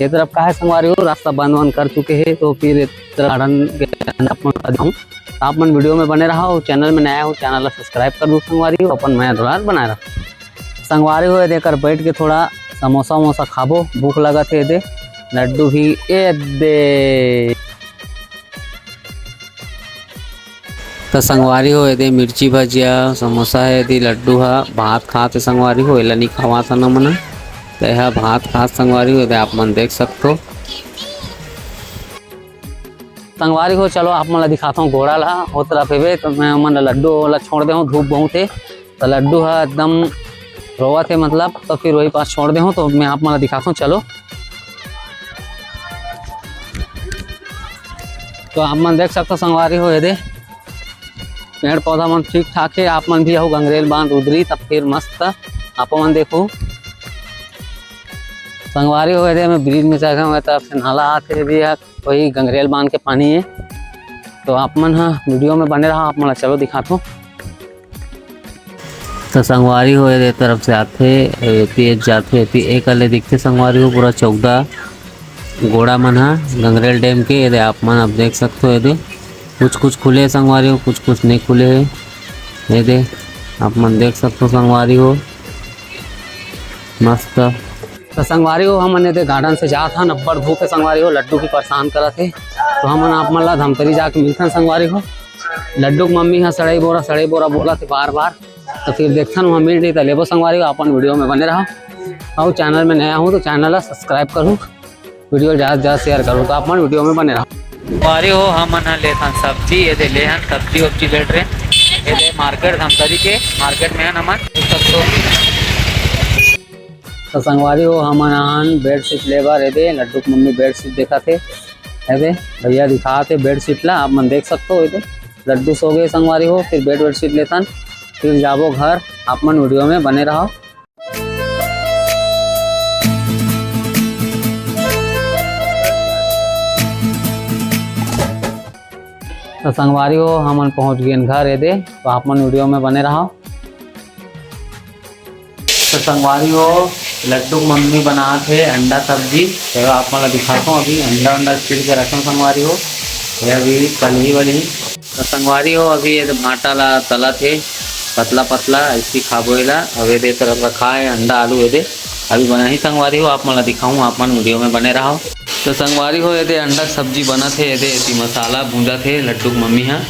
ये तरफ का है संगवारी हो, रास्ता बंद कर चुके हैं तो फिर गार्डन आप मन वीडियो में बने रहा हो। चैनल में नया हो चैनल ला सब्सक्राइब कर दो संगवारी हो, अपन मैं दोबारा बनाए रहा संगवारी हो। देकर बैठ के थोड़ा समोसा वमोसा खाबो, भूख लगा थे दे। लड्डू भी ए दे तो संगवारी हो दे मिर्ची भजिया समोसा है दी लड्डू हा भात खाते संगवारी हो, एला नहीं खवा था न मना तो यह भात खात संगवारी हो दे आप मन देख सकते हो संगवारी हो। चलो आप मन दिखाता हूँ घोड़ा ला वो तरफ है तो मैं मन लड्डू वाला छोड़ दे हूँ, धूप बहुत है तो लड्डू है एकदम रोवा थे मतलब, तो फिर वही पास छोड़ दे हूँ तो मैं आप मन दिखाता हूँ। चलो तो आप मन देख सकते हो संगवारी हो दे पेड़ पौधा मन ठीक ठाक है। आप मन भी आओ गंगरेल बांध उधरी तब फिर मस्त आप मन देखो संगवारी हो गए। मैं ब्रिज में जगह हुआ तरफ से नाला आते भी है, वही गंगरेल बांध के पानी है तो आप मन हाँ वीडियो में बने रहा। आप मन चलो दिखाता हूँ तो संगवारी हो गए तरफ से आते तेज जाते एक अले दिखते संगवारी हो पूरा चौदा घोड़ा मन हाँ गंगरेल डैम के ये आप मन अब देख सकते हो। ये कुछ खुले संगवारी हो कुछ नहीं खुले है, ये दे आप मन देख सकते हो संगवारी हो मस्त। तो संगवारी हो हम दे गार्डन से जा था नब्बर धूप संगवारी हो, लड्डू की परेशान करा थे तो हम आप मन ला धमतरी जाके मिलते संगवारी हो। लड्डू की मम्मी हाँ सड़ई बोरा बोला थे बार बार तो फिर देखता वहाँ मिल रही तो लेबो संगवारी हो। अपन वीडियो में बने रहा और चैनल में नया हूँ तो चैनल ला सब्सक्राइब करूँ, वीडियो ज़्यादा से ज़्यादा शेयर करूँ तो आप मन वीडियो में बने रहा संगवारी हो। हम लेथन सब्जी ये दे ले सब्जी वब्जी लेट रहे ये दे मार्केट धमतरी के मार्केट में है नमन तो संगवारी हो हम बेडशीट लेबर है दे लड्डू की मम्मी बेडशीट देखा थे दे भैया दिखा थे बेडशीट ला आप मन देख सकते हो। ये लड्डू सो गए संगवारी हो फिर बेडशीट लेथन फिर जाबो घर। आप मन वीडियो में बने रहो। तो संगवारी हो हम पहुंच गए घर है दे तो आप मन वीडियो में बने रहो। तो संगवारी हो लड्डू मम्मी बनाते अंडा सब्जी तो आप मतलब दिखाता हूँ। अभी अंडा छिड़ के रखा संगवारी हो ये अभी कलही वाली तो संगवारी हो अभी ये भाटा ला तला थे पतला पतला ऐसी खाबोला अब ये तरफ रखा है अंडा आलू ये दे अभी बना ही संगवारी हो। आप मतलब दिखाऊँ आप मन वीडियो में बने रहो। तो संगवारी हो ये अंडा सब्जी बना थे ये मसाला भूंजा थे लड्डू मम्मी हाँ